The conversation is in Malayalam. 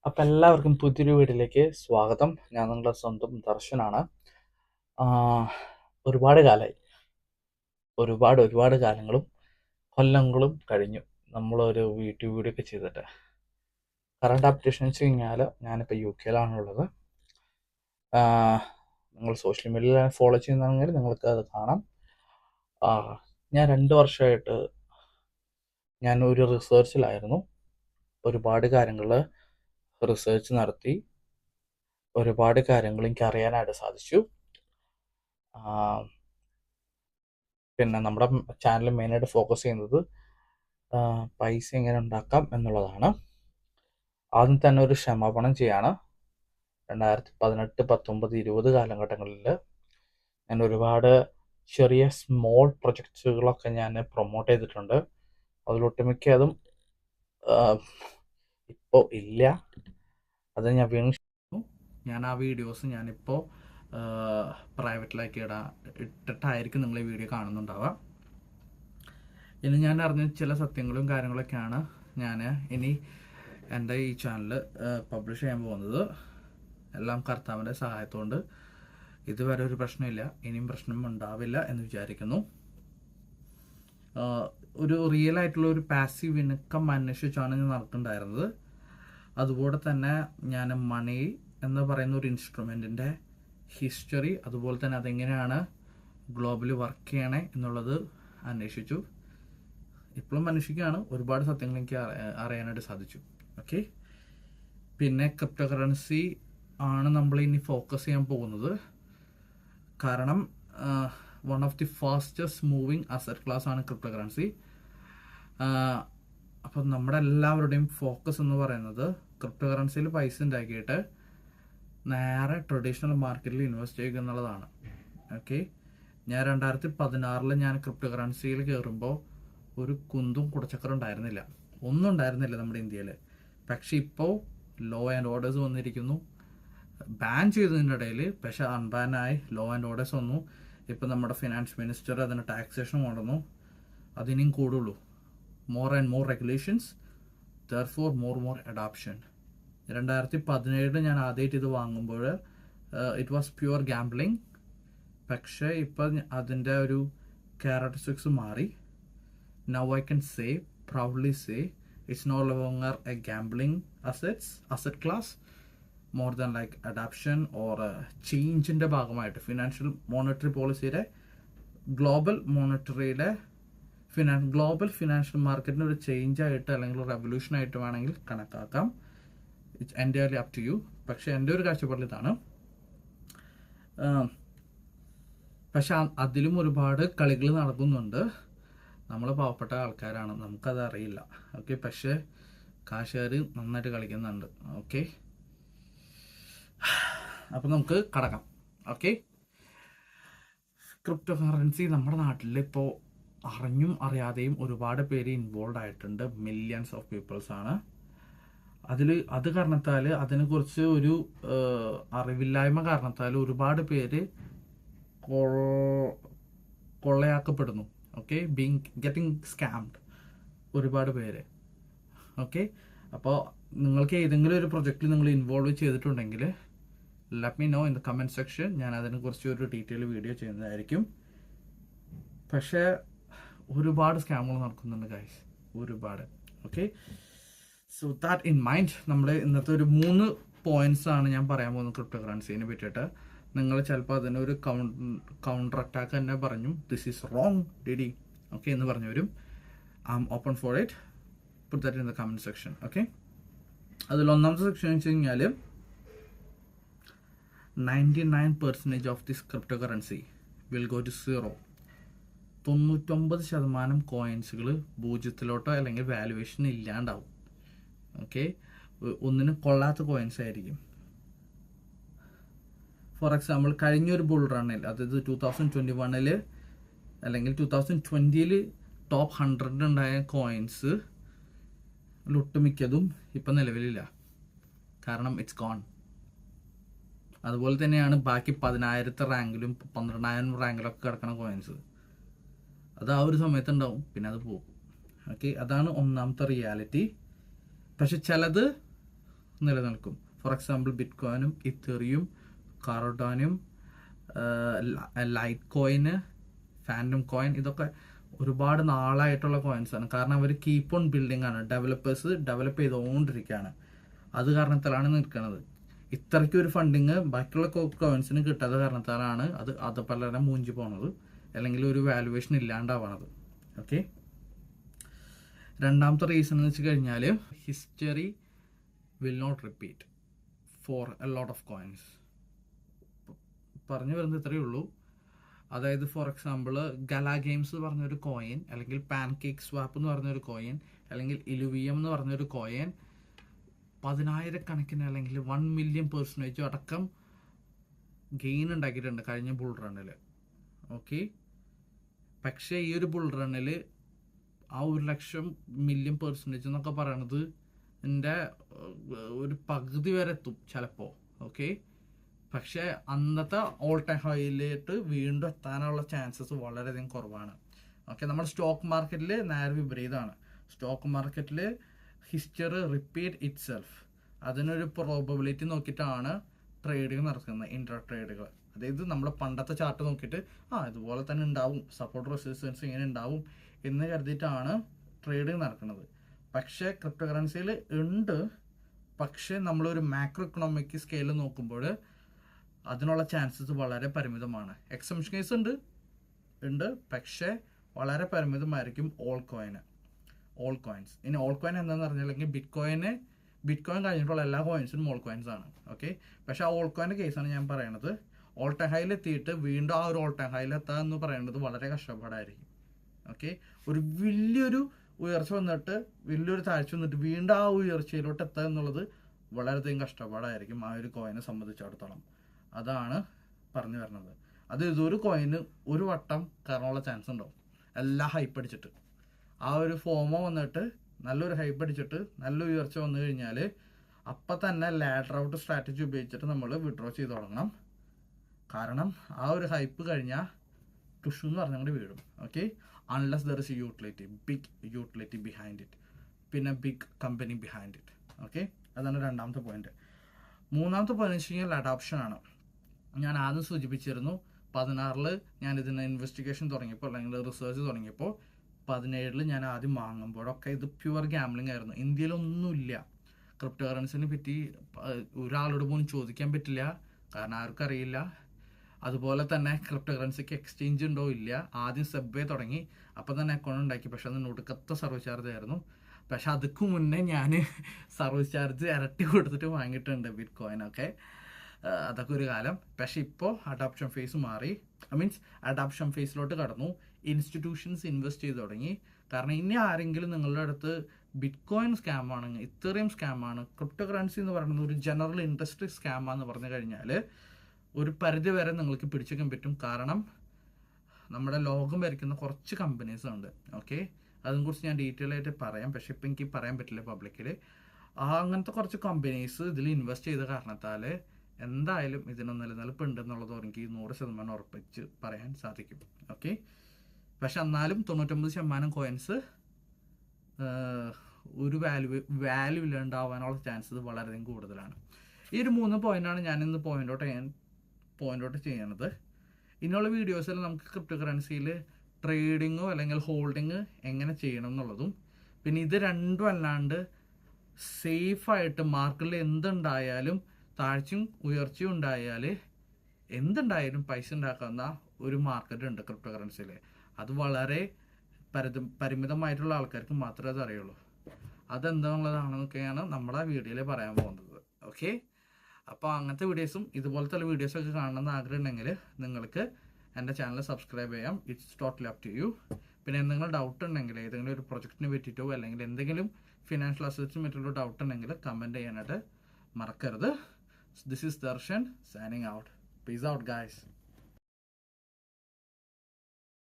അപ്പം എല്ലാവർക്കും പുതിയൊരു വീഡിയോയിലേക്ക് സ്വാഗതം. ഞാൻ നിങ്ങളുടെ സ്വന്തം ദർശനാണ്. ഒരുപാട് കാലമായി, ഒരുപാട് കാലങ്ങളും കൊല്ലങ്ങളും കഴിഞ്ഞു നമ്മളൊരു യൂട്യൂബ് വീഡിയോ ഒക്കെ ചെയ്തിട്ട്. കറണ്ട് അപ്ഡേഷൻ വെച്ച് കഴിഞ്ഞാൽ ഞാനിപ്പോൾ UK-ലാണുള്ളത്. നിങ്ങൾ സോഷ്യൽ മീഡിയയിൽ ഫോളോ ചെയ്യുന്നതാണെങ്കിൽ നിങ്ങൾക്ക് അത് കാണാം. ഞാൻ 2 വർഷമായിട്ട് ഞാൻ ഒരു റിസർച്ചിലായിരുന്നു. ഒരുപാട് കാര്യങ്ങൾ റിസർച്ച് നടത്തി, ഒരുപാട് കാര്യങ്ങൾ എനിക്ക് അറിയാനായിട്ട് സാധിച്ചു. പിന്നെ നമ്മുടെ ചാനൽ മെയിനായിട്ട് ഫോക്കസ് ചെയ്യുന്നത് പൈസ എങ്ങനെ ഉണ്ടാക്കാം എന്നുള്ളതാണ്. ആദ്യം തന്നെ ഒരു ക്ഷമാപണം ചെയ്യാണ്. 2018, 19, 20 കാലഘട്ടങ്ങളിൽ ഞാൻ ഒരുപാട് ചെറിയ സ്മോൾ പ്രൊജക്ട്സുകളൊക്കെ ഞാൻ പ്രൊമോട്ട് ചെയ്തിട്ടുണ്ട്. അതിലൊട്ടുമിക്കതും ഇപ്പോൾ ഇല്ല. അത് ഞാൻ വീണ്ടും ഞാൻ ആ വീഡിയോസ് ഞാനിപ്പോൾ പ്രൈവറ്റിലാക്കി ഇട്ടിട്ടായിരിക്കും നിങ്ങൾ ഈ വീഡിയോ കാണുന്നുണ്ടാവുക. ഇനി ഞാൻ അറിഞ്ഞ ചില സത്യങ്ങളും കാര്യങ്ങളൊക്കെയാണ് ഞാൻ ഇനി എൻ്റെ ഈ ചാനൽ പബ്ലിഷ് ചെയ്യാൻ പോകുന്നത്. എല്ലാം കർത്താവിൻ്റെ സഹായത്തോണ്ട് ഇതുവരെ ഒരു പ്രശ്നമില്ല, ഇനിയും പ്രശ്നം ഉണ്ടാവില്ല എന്ന് വിചാരിക്കുന്നു. ഒരു റിയൽ ആയിട്ടുള്ള ഒരു പാസീവ് ഇൻകം അന്വേഷിച്ചാണ് ഞാൻ നടക്കുന്നുണ്ടായിരുന്നത്. അതുപോലെ തന്നെ ഞാൻ മണി എന്ന് പറയുന്ന ഒരു ഇൻസ്ട്രുമെൻറ്റിൻ്റെ ഹിസ്റ്ററി, അതുപോലെ തന്നെ അതെങ്ങനെയാണ് ഗ്ലോബലി വർക്ക് ചെയ്യണേ എന്നുള്ളത് അന്വേഷിച്ചു. ഇപ്പോഴും അന്വേഷിക്കുകയാണ്. ഒരുപാട് സത്യങ്ങൾ എനിക്ക് അറിയാനായിട്ട് സാധിച്ചു. ഓക്കെ, പിന്നെ ക്രിപ്റ്റോ കറൻസി ആണ് നമ്മൾ ഇനി ഫോക്കസ് ചെയ്യാൻ പോകുന്നത്. കാരണം one of the fastest moving asset class ആണ് ക്രിപ്റ്റോ കറൻസി. അപ്പം നമ്മുടെ എല്ലാവരുടെയും ഫോക്കസ് എന്ന് പറയുന്നത് ക്രിപ്റ്റോ കറൻസിയിൽ പൈസ ഉണ്ടാക്കിയിട്ട് നേരെ ട്രഡീഷണൽ മാർക്കറ്റിൽ ഇൻവെസ്റ്റ് ചെയ്യുക എന്നുള്ളതാണ്. ഓക്കെ, ഞാൻ 2016 ഞാൻ ക്രിപ്റ്റോ കറൻസിയിൽ കയറുമ്പോൾ ഒരു കുന്തും കുടച്ചക്കറും ഉണ്ടായിരുന്നില്ല, ഒന്നും ഉണ്ടായിരുന്നില്ല നമ്മുടെ ഇന്ത്യയിൽ. പക്ഷെ ഇപ്പോൾ ലോ ആൻഡ് ഓർഡേഴ്സ് വന്നിരിക്കുന്നു. ബാൻ ചെയ്തതിൻ്റെ ഇടയിൽ പക്ഷെ അൺബാനായി ലോ ആൻഡ് ഓർഡേഴ്സ് വന്നു. ഇപ്പം നമ്മുടെ ഫിനാൻസ് മിനിസ്റ്റർ അതിന് ടാക്സേഷൻ കൊണ്ടുവന്നു. അതിനും കൂടുള്ളൂ. More and more regulations, therefore more adoption. 2017 ഞാൻ ആദ്യമായിട്ട് ഇത് വാങ്ങുമ്പോൾ ഇറ്റ് വാസ് പ്യുവർ ഗാംബ്ലിങ്. പക്ഷേ ഇപ്പം അതിൻ്റെ ഒരു ക്യാരക്ടറിസ്റ്റിക്സ് മാറി. Now I can say, proudly say, it's no longer a gambling asset class, more than like adaption or ചേഞ്ചിൻ്റെ ഭാഗമായിട്ട് ഫിനാൻഷ്യൽ മോണിറ്ററി പോളിസിയുടെ ഗ്ലോബൽ ഫിനാൻഷ്യൽ മാർക്കറ്റിന് ഒരു ചേഞ്ച് ആയിട്ട് അല്ലെങ്കിൽ റെവല്യൂഷൻ ആയിട്ട് വേണമെങ്കിൽ കണക്കാക്കാം. It's entirely up to you. പക്ഷെ എൻ്റെ ഒരു കാഴ്ചപ്പാടിൽ ഇതാണ്. പക്ഷെ അതിലും ഒരുപാട് കളികൾ നടക്കുന്നുണ്ട്. നമ്മൾ പാവപ്പെട്ട ആൾക്കാരാണ്, നമുക്കത് അറിയില്ല. ഓക്കെ, പക്ഷെ കാശുകാർ നന്നായിട്ട് കളിക്കുന്നുണ്ട്. ഓക്കെ, അപ്പം നമുക്ക് കടക്കാം. ഓക്കെ, ക്രിപ്റ്റോ കറൻസി നമ്മുടെ നാട്ടിൽ ഇപ്പോൾ അറിഞ്ഞും അറിയാതെയും ഒരുപാട് പേര് ഇൻവോൾവ് ആയിട്ടുണ്ട്. മില്യൺസ് ഓഫ് പീപ്പിൾസ് ആണ് അത് കാരണത്താൽ, അതിനെക്കുറിച്ച് ഒരു അറിവില്ലായ്മ കാരണത്താൽ ഒരുപാട് പേര് കൊള്ളയാക്കപ്പെടുന്നു. ഓക്കെ, ഗെറ്റിംഗ് സ്കാംഡ് ഒരുപാട് പേര്. ഓക്കെ, അപ്പോൾ നിങ്ങൾക്ക് ഏതെങ്കിലും ഒരു പ്രൊജക്റ്റിൽ നിങ്ങൾ ഇൻവോൾവ് ചെയ്തിട്ടുണ്ടെങ്കിൽ let me know in the comment section. ഞാൻ അതിനെക്കുറിച്ച് ഒരു ഡീറ്റെയിൽ വീഡിയോ ചെയ്യുന്നതായിരിക്കും. പക്ഷേ ഒരുപാട് സ്കാമുകൾ നടക്കുന്നുണ്ട് ഗൈസ്, ഒരുപാട്. Okay, so that in mind നമ്മൾ ഇന്നത്തെ ഒരു 3 പോയിന്റ്സ് ആണ് ഞാൻ പറയാൻ പോകുന്നത് ക്രിപ്റ്റോ കറൻസിനെ പറ്റിയിട്ട്. നിങ്ങൾ ചിലപ്പോൾ അതിനൊരു കൗണ്ടർ അറ്റാക്ക് തന്നെ പറഞ്ഞു, ദിസ് ഈസ് റോങ് ഡിഡി ഓക്കെ എന്ന് പറഞ്ഞു വരും. I am open for it. Put that in the comment section. Okay, അതിൽ ഒന്നാമത്തെ സെക്ഷൻ വെച്ച് കഴിഞ്ഞാൽ 99% of this crypto currency will go to zero. 99% കോയിൻസുകൾ പൂജ്യത്തിലോട്ടോ അല്ലെങ്കിൽ വാല്യുവേഷൻ ഇല്ലാണ്ടാവും. ഓക്കെ, ഒന്നിനും കൊള്ളാത്ത കോയിൻസ് ആയിരിക്കും. ഫോർ എക്സാമ്പിൾ, കഴിഞ്ഞൊരു ബുൾ റണ്ണിൽ, അതായത് 2021 അല്ലെങ്കിൽ 2020 ടോപ്പ് 100 ഉണ്ടായ കോയിൻസ് ഒട്ടുമിക്കതും ഇപ്പം നിലവിലില്ല. കാരണം ഇറ്റ്സ് ഗോൺ. അതുപോലെ തന്നെയാണ് ബാക്കി 10,000 റാങ്കിലും 12,000 റാങ്കിലൊക്കെ കിടക്കുന്ന കോയിൻസ്. അത് ആ ഒരു സമയത്ത് ഉണ്ടാവും, പിന്നെ അത് പോകും. ഓക്കെ, അതാണ് ഒന്നാമത്തെ റിയാലിറ്റി. പക്ഷെ ചിലത് നിലനിൽക്കും. ഫോർ എക്സാമ്പിൾ ബിറ്റ്കോയിനും ഇത്തീറിയം, കാർഡാനും, ലൈറ്റ് കോയിന്, ഫാൻറ്റം കോയിൻ, ഇതൊക്കെ ഒരുപാട് നാളായിട്ടുള്ള കോയിൻസ് ആണ്. കാരണം അവർ കീപ്പ് ഓൺ ബിൽഡിംഗ് ആണ്, ഡെവലപ്പേഴ്സ് ഡെവലപ്പ് ചെയ്തുകൊണ്ടിരിക്കുകയാണ്. അത് കാരണത്താലാണ് നിൽക്കുന്നത്. ഇത്രയ്ക്ക് ഒരു ഫണ്ടിങ് ബാക്കിയുള്ള കോയിൻസിന് കിട്ടാത്ത കാരണത്താലാണ് അത് പലരും മൂഞ്ചി പോണത്, അല്ലെങ്കിൽ ഒരു വാല്യുവേഷൻ ഇല്ലാണ്ടാവണത്. ഓക്കെ, രണ്ടാമത്തെ റീസൺ എന്ന് വെച്ച് കഴിഞ്ഞാൽ history will not repeat for a lot of coins. പറഞ്ഞു വരുന്നത് ഇത്രയേ ഉള്ളൂ. അതായത് ഫോർ എക്സാമ്പിൾ ഗലാ ഗെയിംസ് പറഞ്ഞൊരു കോയിൻ, അല്ലെങ്കിൽ പാൻ കേക്ക് സ്വാപ്പ് എന്ന് പറഞ്ഞൊരു കോയിൻ, അല്ലെങ്കിൽ ഇലുവിയം എന്ന് പറഞ്ഞൊരു കോയിൻ 10,000 അല്ലെങ്കിൽ 1 മില്യൺ % അടക്കം ഗെയിൻ ഉണ്ടാക്കിയിട്ടുണ്ട് കഴിഞ്ഞ ബുൾ റണ്ണിൽ. ഓക്കെ, പക്ഷേ ഈ ഒരു ബുൾ റണ്ണിൽ ആ 1,00,000 മില്യൺ % എന്നൊക്കെ പറയണത് എൻ്റെ ഒരു പകുതി വരെ എത്തും ചിലപ്പോൾ. ഓക്കെ, പക്ഷേ അന്നത്തെ ഓൾ ടൈം ഹൈയിലേക്ക് വീണ്ടും എത്താനുള്ള ചാൻസസ് വളരെയധികം കുറവാണ്. ഓക്കെ, നമ്മുടെ സ്റ്റോക്ക് മാർക്കറ്റിൽ നേരെ വിപരീതമാണ്. സ്റ്റോക്ക് മാർക്കറ്റിൽ ഹിസ്റ്ററി റിപ്പീറ്റ് ഇറ്റ് സെൽഫ്. അതിനൊരു പ്രോബബിലിറ്റി നോക്കിയിട്ടാണ് ട്രേഡിങ് നടക്കുന്നത്, ഇൻട്രാ ട്രേഡുകൾ. അതായത് നമ്മുടെ പണ്ടത്തെ ചാർട്ട് നോക്കിയിട്ട് ഇതുപോലെ തന്നെ ഉണ്ടാവും, സപ്പോർട്ട് റെസിസ്റ്റൻസ് ഇങ്ങനെ ഉണ്ടാവും എന്ന് കരുതിയിട്ടാണ് ട്രേഡിങ് നടക്കുന്നത്. പക്ഷേ ക്രിപ്റ്റോ കറൻസിയിൽ ഉണ്ട്, പക്ഷേ നമ്മളൊരു മാക്രോ ഇക്കണോമിക് സ്കെയിൽ നോക്കുമ്പോൾ അതിനുള്ള ചാൻസസ് വളരെ പരിമിതമാണ്. എക്സംഷൻ കേസ് ഉണ്ട്, പക്ഷേ വളരെ പരിമിതമായിരിക്കും ഓൾ കോയിൻസ്. ഇനി ഓൾ കോയിൻ എന്താണെന്ന് പറഞ്ഞില്ലെങ്കിൽ ബിറ്റ്കോയിൻ കഴിഞ്ഞിട്ടുള്ള എല്ലാ കോയിൻസും ഓൾ കോയിൻസ് ആണ്. ഓക്കെ, പക്ഷേ ആ ഓൾ കോയിൻ്റെ കേസാണ് ഞാൻ പറയണത്. ഓൾ ടൈം ഹൈയിൽ എത്തിയിട്ട് വീണ്ടും ആ ഒരു ഓൾ ടൈം ഹൈയിൽ എത്തുക എന്ന് പറയുന്നത് വളരെ കഷ്ടപ്പാടായിരിക്കും. ഓക്കെ, ഒരു വലിയൊരു ഉയർച്ച വന്നിട്ട് വലിയൊരു താഴ്ച വന്നിട്ട് വീണ്ടും ആ ഉയർച്ചയിലോട്ട് എത്തുക എന്നുള്ളത് വളരെയധികം കഷ്ടപ്പാടായിരിക്കും ആ ഒരു കോയിനെ സംബന്ധിച്ചിടത്തോളം. അതാണ് പറഞ്ഞു വരുന്നത്. അത് ഇതൊരു കോയിന് ഒരു വട്ടം കയറാനുള്ള ചാൻസ് ഉണ്ടാവും, എല്ലാം ഹൈപ്പ് അടിച്ചിട്ട്. ആ ഒരു ഫോമോ വന്നിട്ട് നല്ലൊരു ഹൈപ്പ് അടിച്ചിട്ട് നല്ല ഉയർച്ച വന്നു കഴിഞ്ഞാൽ അപ്പം തന്നെ ലാഡർ ഔട്ട് സ്ട്രാറ്റജി ഉപയോഗിച്ചിട്ട് നമ്മൾ വിഡ്രോ ചെയ്ത് തുടങ്ങണം. കാരണം ആ ഒരു ഹൈപ്പ് കഴിഞ്ഞാൽ ടുഷു എന്ന് പറഞ്ഞാൽ കൂടി വീഴും. Okay, unless there is big utility behind it, പിന്നെ big company behind it. Okay, അതാണ് രണ്ടാമത്തെ പോയിന്റ്. മൂന്നാമത്തെ പോയിന്റ് വെച്ച് കഴിഞ്ഞാൽ അഡോപ്ഷൻ ആണ്. ഞാൻ ആദ്യം സൂചിപ്പിച്ചിരുന്നു 2016 ഞാൻ ഇതിന് ഇൻവെസ്റ്റിഗേഷൻ തുടങ്ങിയപ്പോൾ അല്ലെങ്കിൽ റിസർച്ച് തുടങ്ങിയപ്പോൾ 2017 ഞാൻ ആദ്യം വാങ്ങുമ്പോഴൊക്കെ ഇത് പ്യുവർ ഗാംബ്ലിംഗ് ആയിരുന്നു. ഇന്ത്യയിലൊന്നുമില്ല, ക്രിപ്റ്റോ കറൻസിനെ പറ്റി ഒരാളോട് പോലും ചോദിക്കാൻ പറ്റില്ല, കാരണം ആർക്കും അറിയില്ല. അതുപോലെ തന്നെ ക്രിപ്റ്റോ കറൻസിക്ക് എക്സ്ചേഞ്ച് ഉണ്ടോ ഇല്ല. ആദ്യം സബ്വേ തുടങ്ങി, അപ്പം തന്നെ അക്കൗണ്ട് ഉണ്ടാക്കി, പക്ഷെ അതിന് ഒടുക്കത്തെ സർവീസ് ചാർജ് ആയിരുന്നു. പക്ഷെ അതിക്ക് മുന്നേ ഞാൻ സർവീസ് ചാർജ് ഇരട്ടി കൊടുത്തിട്ട് വാങ്ങിയിട്ടുണ്ട് ബിറ്റ്കോയിനൊക്കെ. അതൊക്കെ ഒരു കാലം. പക്ഷെ ഇപ്പോൾ അഡോപ്ഷൻ ഫേസ് മാറി, അഡോപ്ഷൻ ഫേസിലോട്ട് കടന്നു. ഇൻസ്റ്റിറ്റ്യൂഷൻസ് ഇൻവെസ്റ്റ് ചെയ്ത് തുടങ്ങി. കാരണം ഇനി ആരെങ്കിലും നിങ്ങളുടെ അടുത്ത് ബിറ്റ്കോയിൻ സ്കാമാണ്, ഇത്തറിയം സ്കാമാണ്, ക്രിപ്റ്റോ കറൻസി എന്ന് പറയുന്നത് ഒരു ജനറൽ ഇൻഡസ്ട്രി സ്കാമാന്ന് പറഞ്ഞു കഴിഞ്ഞാൽ ഒരു പരിധി വരെ നിങ്ങൾക്ക് പിടിച്ചേക്കാൻ പറ്റും. കാരണം നമ്മുടെ ലോകം ഭരിക്കുന്ന കുറച്ച് കമ്പനീസ് ഉണ്ട്. ഓക്കെ, അതിനെക്കുറിച്ച് ഞാൻ ഡീറ്റെയിൽ ആയിട്ട് പറയാം, പക്ഷെ ഇപ്പം എനിക്ക് പറയാൻ പറ്റില്ല പബ്ലിക്കിൽ. അങ്ങനത്തെ കുറച്ച് കമ്പനീസ് ഇതിൽ ഇൻവെസ്റ്റ് ചെയ്ത കാരണത്താൽ എന്തായാലും ഇതിന് നിലനിൽപ്പ് ഉണ്ടെന്നുള്ളത് എനിക്ക് 100% ഉറപ്പിച്ച് പറയാൻ സാധിക്കും. ഓക്കെ, പക്ഷെ എന്നാലും 99% കോയിൻസ് ഒരു വാല്യൂ ഇല്ലാണ്ടാവാനുള്ള ചാൻസസ് വളരെയധികം കൂടുതലാണ്. ഈ ഒരു 3 പോയിന്റാണ് ഞാൻ ഇന്ന് പോയിന്റ് ഔട്ട് ചെയ്യണത്. ഇനിയുള്ള വീഡിയോസിൽ നമുക്ക് ക്രിപ്റ്റോ കറൻസിയിൽ ട്രേഡിങ്ങോ അല്ലെങ്കിൽ ഹോൾഡിങ് എങ്ങനെ ചെയ്യണം എന്നുള്ളതും, പിന്നെ ഇത് രണ്ടും അല്ലാണ്ട് സേഫായിട്ട് മാർക്കറ്റിൽ എന്തുണ്ടായാലും താഴ്ചയും ഉയർച്ചയും ഉണ്ടായാൽ എന്തുണ്ടായാലും പൈസ ഉണ്ടാക്കുന്ന ഒരു മാർക്കറ്റ് ഉണ്ട് ക്രിപ്റ്റോ കറൻസിയിൽ. അത് വളരെ പരിമിതമായിട്ടുള്ള ആൾക്കാർക്ക് മാത്രമേ അത് അറിയുള്ളൂ. അതെന്താണെന്നുള്ളതാണെന്നൊക്കെയാണ് നമ്മുടെ വീഡിയോയിൽ പറയാൻ പോകുന്നത്. ഓക്കെ, അപ്പോൾ അങ്ങനത്തെ വീഡിയോസും ഇതുപോലത്തെ വീഡിയോസൊക്കെ കാണണമെന്ന് ആഗ്രഹം ഉണ്ടെങ്കിൽ നിങ്ങൾക്ക് എൻ്റെ ചാനൽ സബ്സ്ക്രൈബ് ചെയ്യാം. It's totally up to you. പിന്നെ എന്തെങ്കിലും ഡൗട്ട് ഉണ്ടെങ്കിൽ ഏതെങ്കിലും ഒരു പ്രൊജക്റ്റിനെ പറ്റിയിട്ടോ അല്ലെങ്കിൽ എന്തെങ്കിലും ഫിനാൻഷ്യൽ അസറ്റ്സിനെ പറ്റിയുള്ള ഡൗട്ട് ഉണ്ടെങ്കിൽ കമൻറ്റ് ചെയ്യാനായിട്ട് മറക്കരുത്. This is Darshan signing out. Peace out, guys.